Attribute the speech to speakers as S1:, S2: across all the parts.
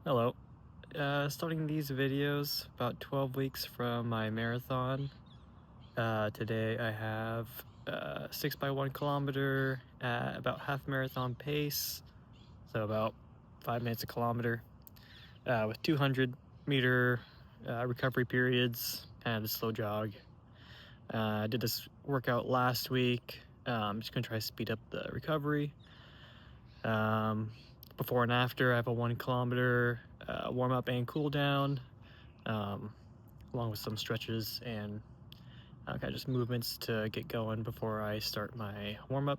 S1: Hello. Starting these videos about 12 weeks from my marathon. Today I have 6 by 1 kilometer at about half marathon pace, so about 5 minutes a kilometer, with 200-meter recovery periods, kind of a slow jog. I did this workout last week. I'm just gonna try to speed up the recovery. Before and after, I have a 1 kilometer warm up and cool down, along with some stretches and kind of just movements to get going before I start my warm up.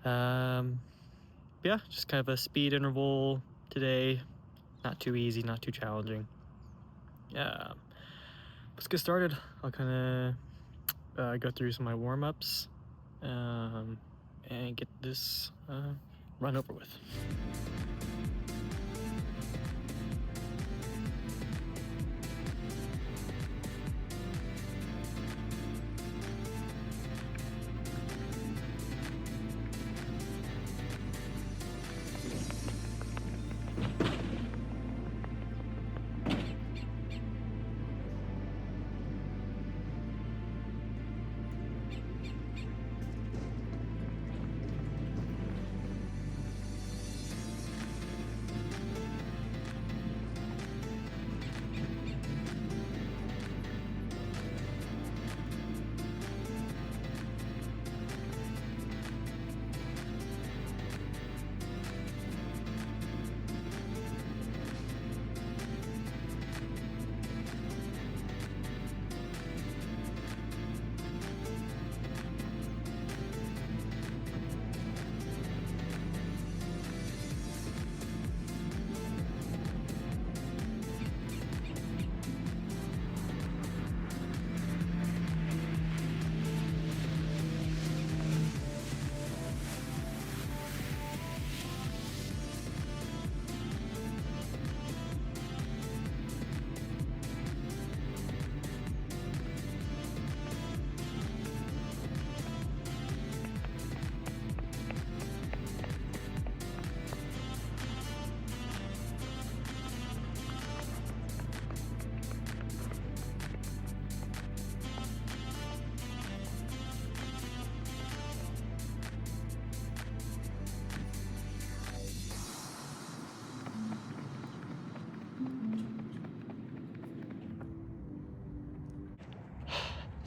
S1: Yeah, just kind of a speed interval today. Not too easy, not too challenging. Let's get started. I'll kind of go through some of my warm ups and get this run over with.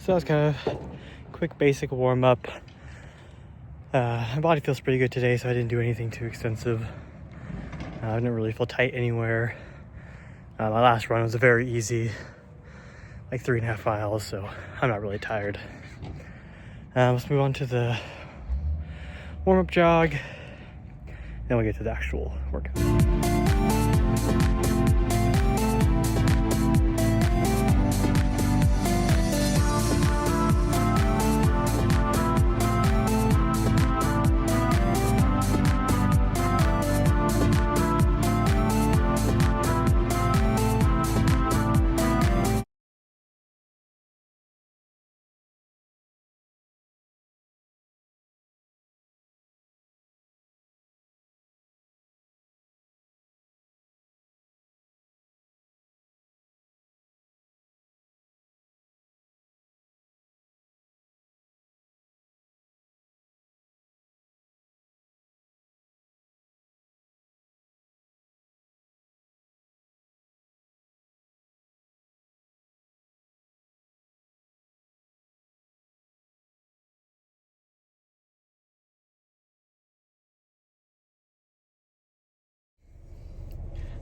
S1: So that was kind of quick basic warm up. My body feels pretty good today, so I didn't do anything too extensive. I didn't really feel tight anywhere. My last run was very easy, like 3.5 miles, so I'm not really tired. Let's move on to the warm up jog, then we'll get to the actual workout.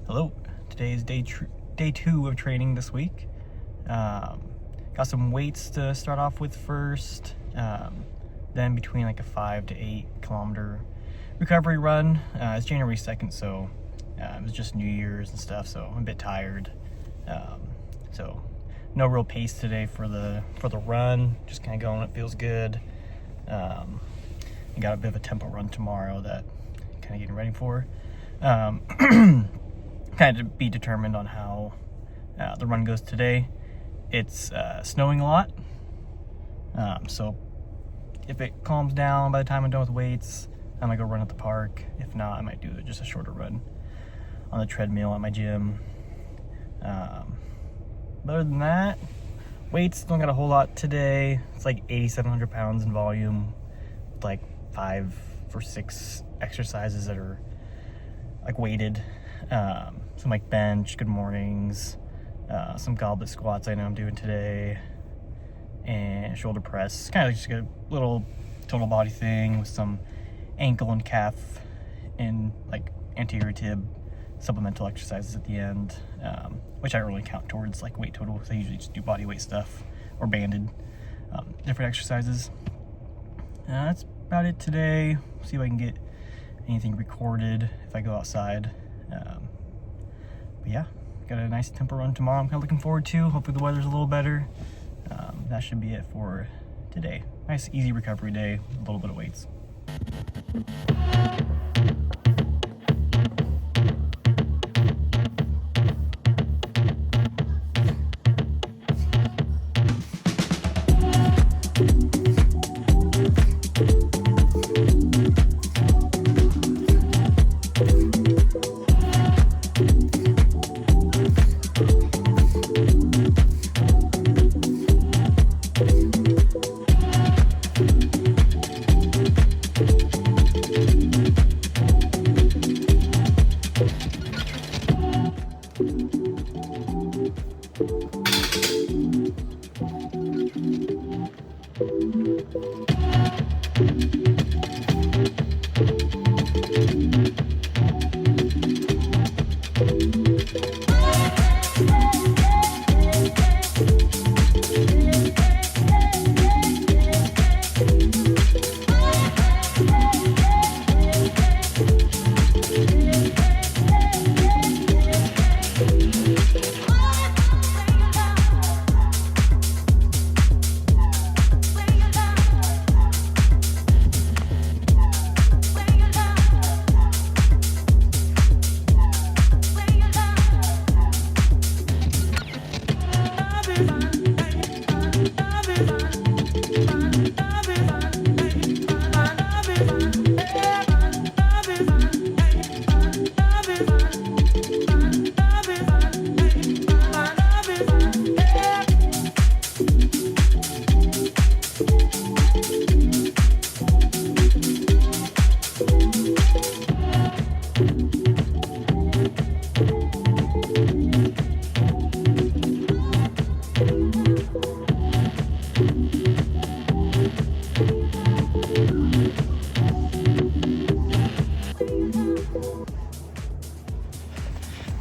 S1: Hello, today is day 2 of training this week. Got some weights to start off with first, then between like a 5 to 8 kilometer recovery run. It's January 2nd, so it was just New Year's and stuff, so I'm a bit tired. So no real pace today for the run, just kind of going, it feels good. I got a bit of a tempo run tomorrow that I'm kind of getting ready for. Kind of be determined on how the run goes today. It's snowing a lot, so if it calms down by the time I'm done with weights, I might go run at the park. If not, I might do just a shorter run. on the treadmill at my gym. But other than that, weights, don't got a whole lot today. It's like 8,700 pounds in volume, with like 5 or 6 exercises that are like weighted. Some like bench, good mornings, some goblet squats I know I'm doing today, and shoulder press. Kind of just a little total body thing with some ankle and calf and like anterior tib supplemental exercises at the end, which I don't really count towards like weight total because I usually just do body weight stuff or banded different exercises. That's about it today. See if I can get anything recorded if I go outside. But yeah, got a nice tempo run tomorrow I'm kind of looking forward to. Hopefully the weather's a little better. That should be it for today. Nice easy recovery day, a little bit of weights.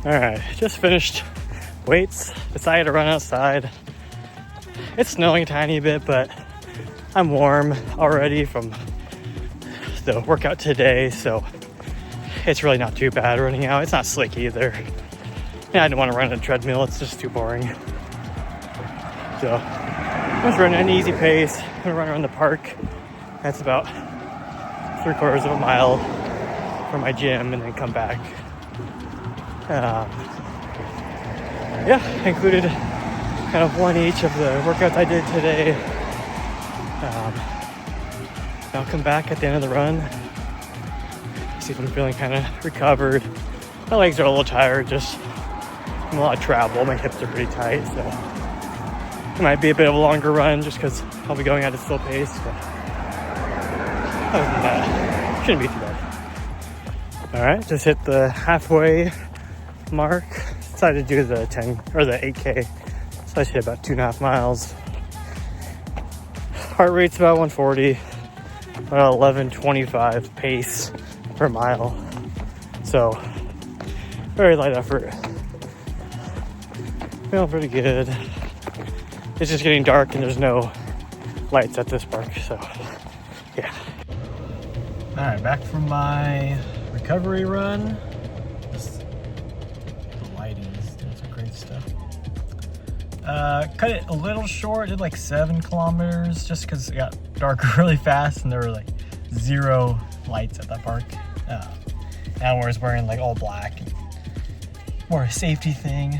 S1: All right, just finished weights, decided to run outside. It's snowing a tiny bit, but I'm warm already from the workout today, so it's really not too bad running out. It's not slick either. And I didn't want to run on a treadmill, it's just too boring. So I'm just running at an easy pace. I'm gonna run around the park. That's about 3/4 of a mile from my gym and then come back. Yeah, included kind of one each of the workouts I did today. I'll come back at the end of the run, see if I'm feeling kind of recovered. My legs are a little tired, just from a lot of travel. My hips are pretty tight, so it might be a bit of a longer run just because I'll be going at a slow pace. But other than that, shouldn't be too bad. All right, just hit the halfway mark. Decided to do the 10 or the 8K, so I should hit about 2.5 miles. Heart rate's about 140, about 11:25 pace per mile, so very light effort. Feeling pretty good. It's just getting dark and there's no lights at this park, so yeah. All right, back from my recovery run. Cut it a little short, did like 7 kilometers just because it got darker really fast and there were like 0 lights at that park. And I was wearing like all black, and more a safety thing.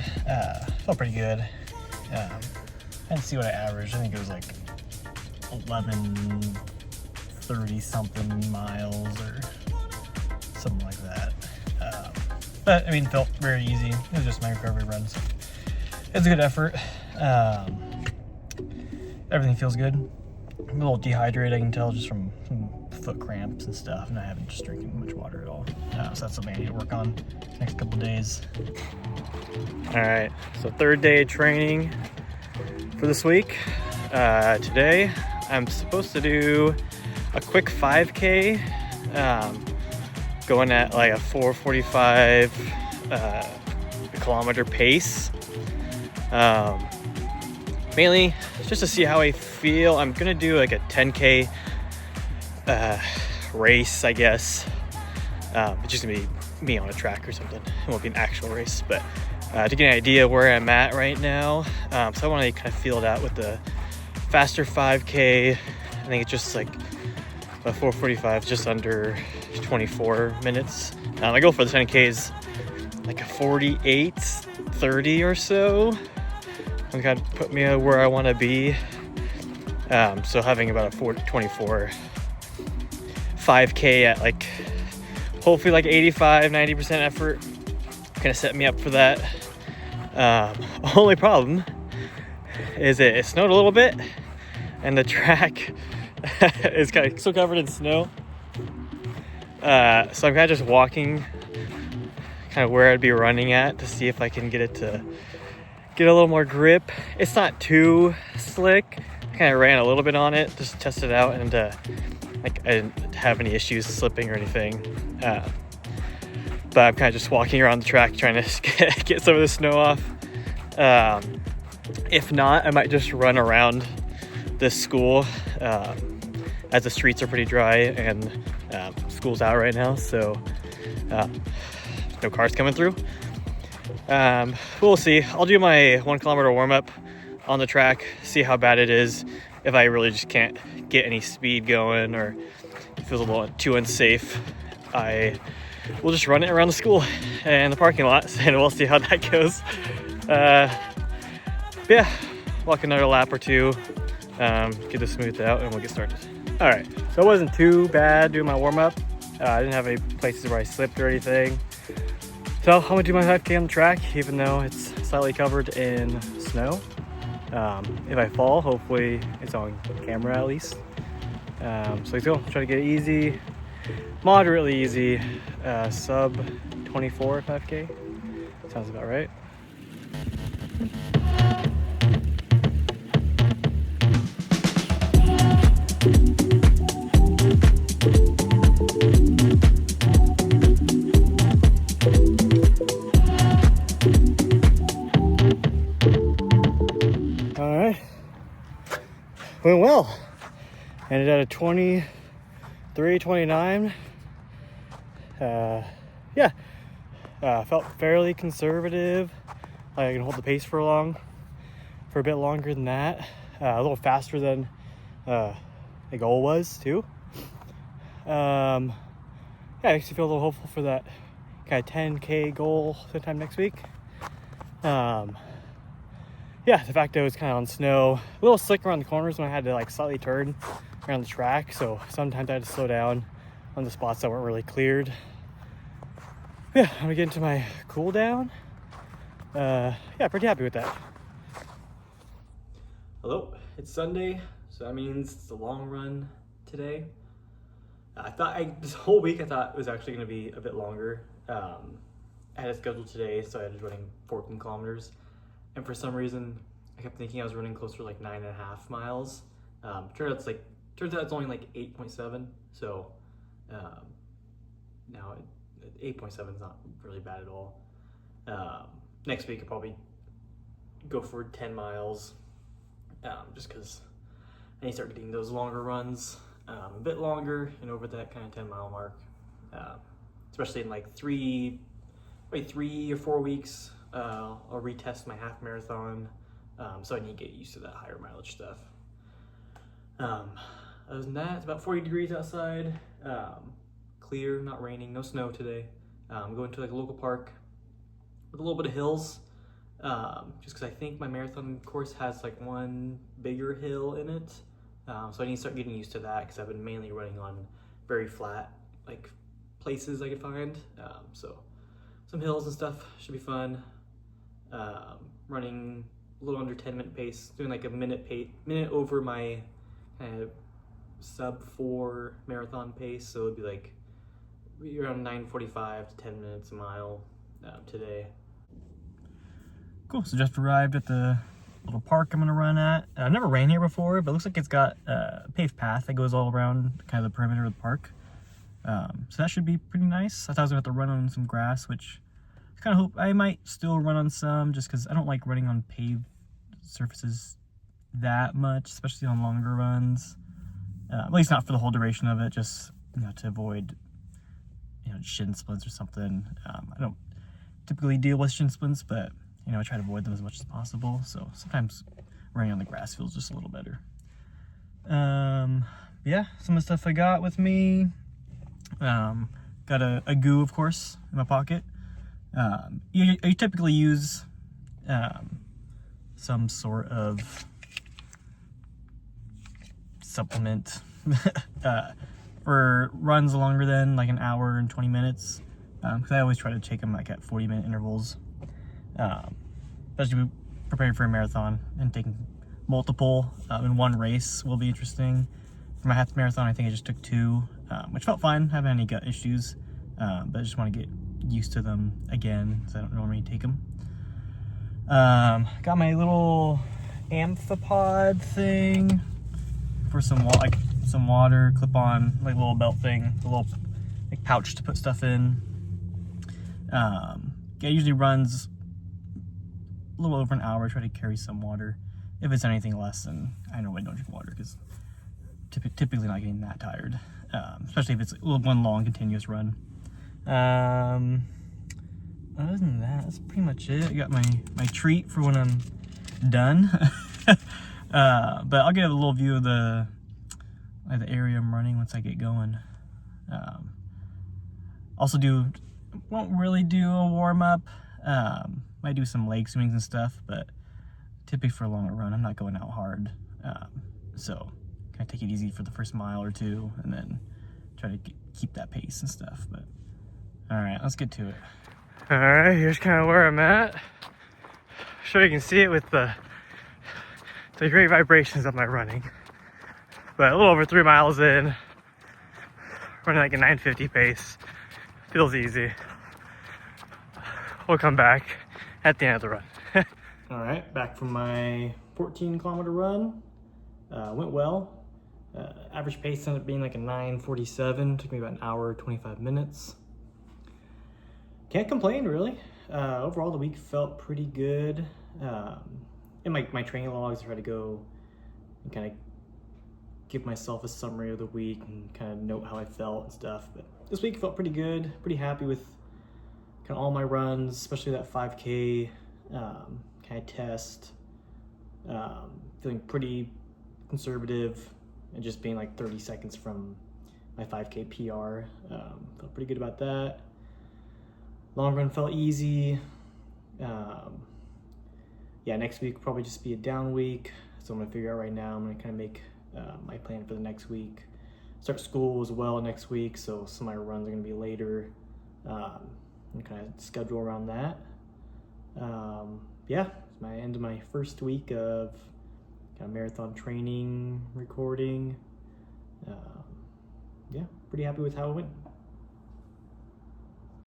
S1: Felt pretty good. I didn't see what I averaged. I think it was like 11:30 something miles or something like that. But I mean, felt very easy. It was just my recovery run, so it's a good effort. Everything feels good. I'm a little dehydrated, I can tell, just from foot cramps and stuff, and I haven't just drinking much water at all. So that's something I need to work on next couple days. All right, so third day of training for this week. Today I'm supposed to do a quick 5K, going at like a 4:45 kilometer pace. Mainly just to see how I feel. I'm gonna do like a 10K race, I guess. It's just gonna be me on a track or something. It won't be an actual race, but to get an idea where I'm at right now. So I want to kind of feel it out with the faster 5K. I think it's just like a 4:45, just under 24 minutes. I go for the 10Ks like a 48:30 or so. And kind of put me where I want to be. So having about a 4:24 5K at like hopefully like 85-90% effort kind of set me up for that. Only problem is it snowed a little bit and the track is kind of still covered in snow. So I'm kind of just walking kind of where I'd be running at to see if I can get it to get a little more grip. It's not too slick. I kind of ran a little bit on it, just test it out, and like I didn't have any issues slipping or anything. But I'm kind of just walking around the track trying to get some of the snow off. If not, I might just run around this school as the streets are pretty dry and school's out right now, so no cars coming through. We'll see. I'll do my 1 kilometer warm-up on the track, see how bad it is. If I really just can't get any speed going or it feels a little too unsafe, I will just run it around the school and the parking lot, and we'll see how that goes. Yeah, walk another lap or two, get this smoothed out, and we'll get started. All right, so it wasn't too bad doing my warm-up. I didn't have any places where I slipped or anything. So I'm gonna do my 5K on the track, even though it's slightly covered in snow. If I fall, hopefully it's on camera at least. So let's go, try to get it easy, moderately easy, sub 24 5K. Sounds about right. Went well. Ended at a 23:29. Yeah, felt fairly conservative. I can hold the pace for a bit longer than that. A little faster than the goal was too. Yeah, it makes me feel a little hopeful for that kind of 10K goal sometime next week. Yeah, the fact that it was kind of on snow, a little slick around the corners when I had to like slightly turn around the track, so sometimes I had to slow down on the spots that weren't really cleared. Yeah, I'm gonna get into my cool down. Yeah, pretty happy with that. Hello, it's Sunday, so that means it's a long run today. This whole week I thought it was actually gonna be a bit longer. I had it scheduled today, so I was running 14 kilometers. And for some reason, I kept thinking I was running closer to like 9.5 miles. Turns out it's only like 8.7. So now 8.7 is not really bad at all. Next week I'll probably go for 10 miles, just because I need to start getting those longer runs, a bit longer and over that kind of 10-mile mark, especially in like 3 or 4 weeks. I'll retest my half marathon, so I need to get used to that higher mileage stuff. Other than that, it's about 40 degrees outside, clear, not raining, no snow today. I'm going to like a local park with a little bit of hills, just because I think my marathon course has like one bigger hill in it, so I need to start getting used to that because I've been mainly running on very flat like places I could find. So some hills and stuff. Should be fun. Running a little under 10-minute pace, doing like a minute over my kind of sub 4 marathon pace. So it'd be like around 9:45 to 10 minutes a mile today. Cool. So just arrived at the little park I'm gonna run at. I've never ran here before, but it looks like it's got a paved path that goes all around kind of the perimeter of the park. So that should be pretty nice. I thought I was gonna have to run on some grass, which I kind of hope I might still run on some, just because I don't like running on paved surfaces that much, especially on longer runs. At least not for the whole duration of it, just to avoid shin splints or something. I don't typically deal with shin splints, but I try to avoid them as much as possible. So sometimes running on the grass feels just a little better. Yeah, some of the stuff I got with me. Got a goo, of course, in my pocket. You typically use some sort of supplement for runs longer than like an hour and 20 minutes. Because I always try to take them like at 40-minute intervals. Especially preparing for a marathon and taking multiple in one race will be interesting. For my half marathon, I think I just took 2, which felt fine. I haven't had any gut issues, but I just want to get used to them again because I don't normally take them. Got my little amphipod thing for some water, clip-on like little belt thing, a little like pouch to put stuff in. It usually runs a little over an hour. I try to carry some water. If it's anything less, then I normally don't drink water because typically not getting that tired, especially if it's one long continuous run. Other than that, that's pretty much it. I got my treat for when I'm done. But I'll get a little view of the area I'm running once I get going. Also won't really do a warm-up. Might do some leg swings and stuff, but typically for a longer run, I'm not going out hard. So kind of take it easy for the first mile or 2, and then try to keep that pace and stuff. But all right, let's get to it. All right, here's kind of where I'm at. I'm sure you can see it with the great vibrations of my running. But a little over 3 miles in, running like a 9:50 pace. Feels easy. We'll come back at the end of the run. All right, back from my 14-kilometer run. Went well. Average pace ended up being like a 9:47. Took me about an hour, 25 minutes. Can't complain, really. Overall, the week felt pretty good. In my training logs, I try to go and kind of give myself a summary of the week and kind of note how I felt and stuff. But this week felt pretty good. Pretty happy with kind of all my runs, especially that 5K kind of test. Feeling pretty conservative and just being like 30 seconds from my 5K PR. Felt pretty good about that. Long run felt easy. Yeah, next week will probably just be a down week. So I'm gonna figure out right now, I'm gonna kind of make my plan for the next week. Start school as well next week, so some of my runs are gonna be later. And kind of schedule around that. Yeah, it's my end of my first week of kind of marathon training, recording. Yeah, pretty happy with how it went.